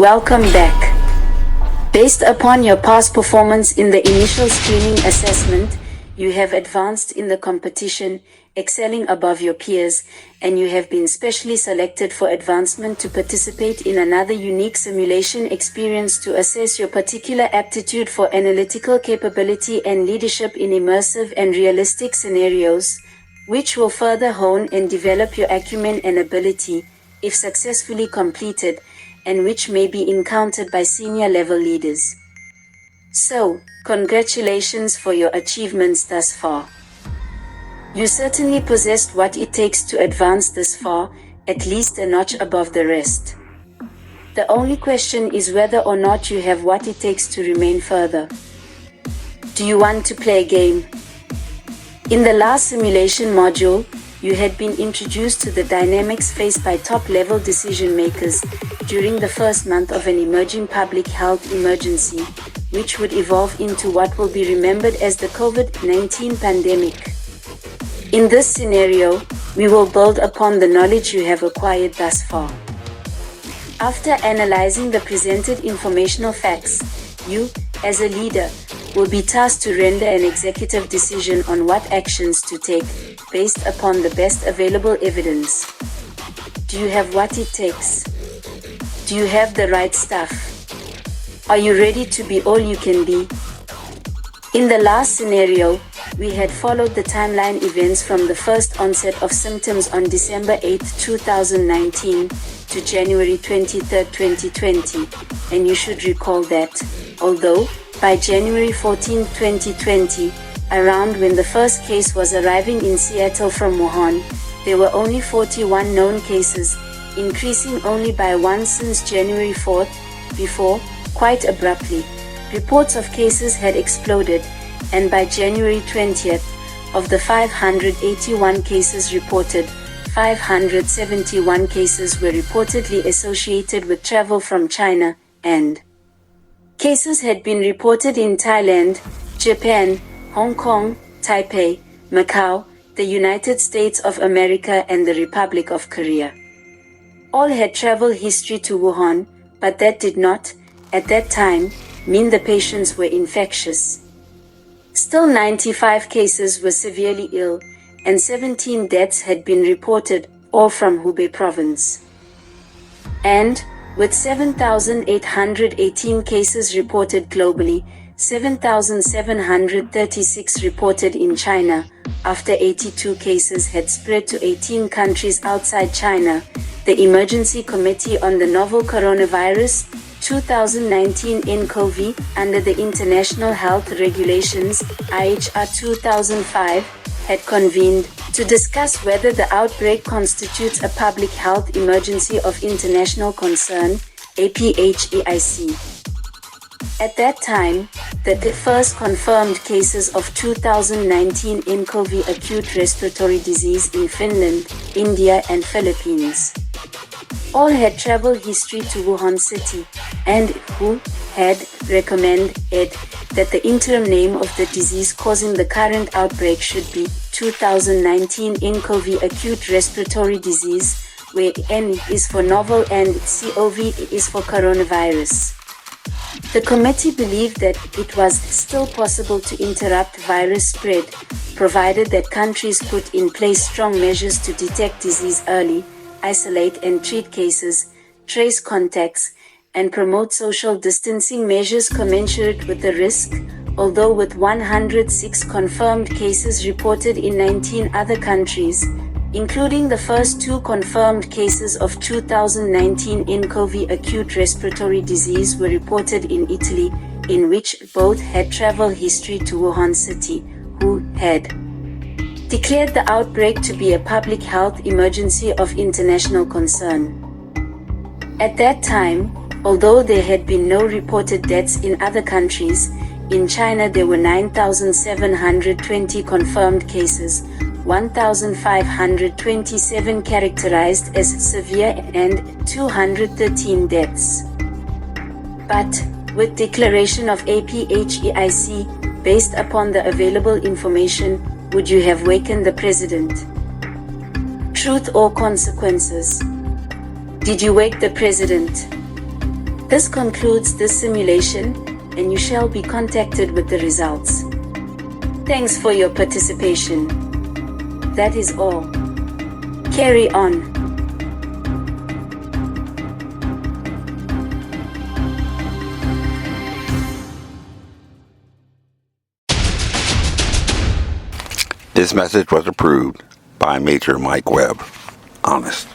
Welcome back. Based upon your past performance in the initial screening assessment, you have advanced in the competition, excelling above your peers, and you have been specially selected for advancement to participate in another unique simulation experience to assess your particular aptitude for analytical capability and leadership in immersive and realistic scenarios, which will further hone and develop your acumen and ability, if successfully completed, and which may be encountered by senior level leaders. So, congratulations for your achievements thus far. You certainly possessed what it takes to advance this far, at least a notch above the rest. The only question is whether or not you have what it takes to remain further. Do you want to play a game? In the last simulation module, you had been introduced to the dynamics faced by top-level decision-makers during the first month of an emerging public health emergency, which would evolve into what will be remembered as the COVID-19 pandemic. In this scenario, we will build upon the knowledge you have acquired thus far. After analyzing the presented informational facts, you, as a leader, will be tasked to render an executive decision on what actions to take, based upon the best available evidence. Do you have what it takes? Do you have the right stuff? Are you ready to be all you can be? In the last scenario, we had followed the timeline events from the first onset of symptoms on December 8, 2019, to January 23, 2020, and you should recall that, although, by January 14, 2020, around when the first case was arriving in Seattle from Wuhan, there were only 41 known cases, increasing only by one since January 4th. Before, quite abruptly, reports of cases had exploded, and by January 20th, of the 581 cases reported, 571 cases were reportedly associated with travel from China, and cases had been reported in Thailand, Japan, Hong Kong, Taipei, Macau, the United States of America and the Republic of Korea. All had travel history to Wuhan, but that did not, at that time, mean the patients were infectious. Still 95 cases were severely ill, and 17 deaths had been reported, all from Hubei province. And, with 7,818 cases reported globally, 7,736 reported in China, after 82 cases had spread to 18 countries outside China, the Emergency Committee on the Novel Coronavirus 2019 (nCoV) under the International Health Regulations IHR 2005 had convened to discuss whether the outbreak constitutes a public health emergency of international concern, APHEIC. At that time, the first confirmed cases of 2019 nCoV acute respiratory disease in Finland, India and Philippines. All had travel history to Wuhan city, and WHO had recommended that the interim name of the disease causing the current outbreak should be 2019 nCoV acute respiratory disease, where N is for novel and CoV is for coronavirus. The committee believed that it was still possible to interrupt virus spread, provided that countries put in place strong measures to detect disease early, isolate and treat cases, trace contacts, and promote social distancing measures commensurate with the risk, although with 106 confirmed cases reported in 19 other countries, including the first 2 confirmed cases of 2019 nCoV acute respiratory disease were reported in Italy, in which both had travel history to Wuhan city, WHO had declared the outbreak to be a public health emergency of international concern. At that time, although there had been no reported deaths in other countries, in China there were 9,720 confirmed cases, 1,527 characterized as severe and 213 deaths. But, with declaration of APHEIC, based upon the available information, would you have wakened the president? Truth or consequences? Did you wake the president? This concludes this simulation, and you shall be contacted with the results. Thanks for your participation. That is all. Carry on. This message was approved by Major Mike Webb. Honest.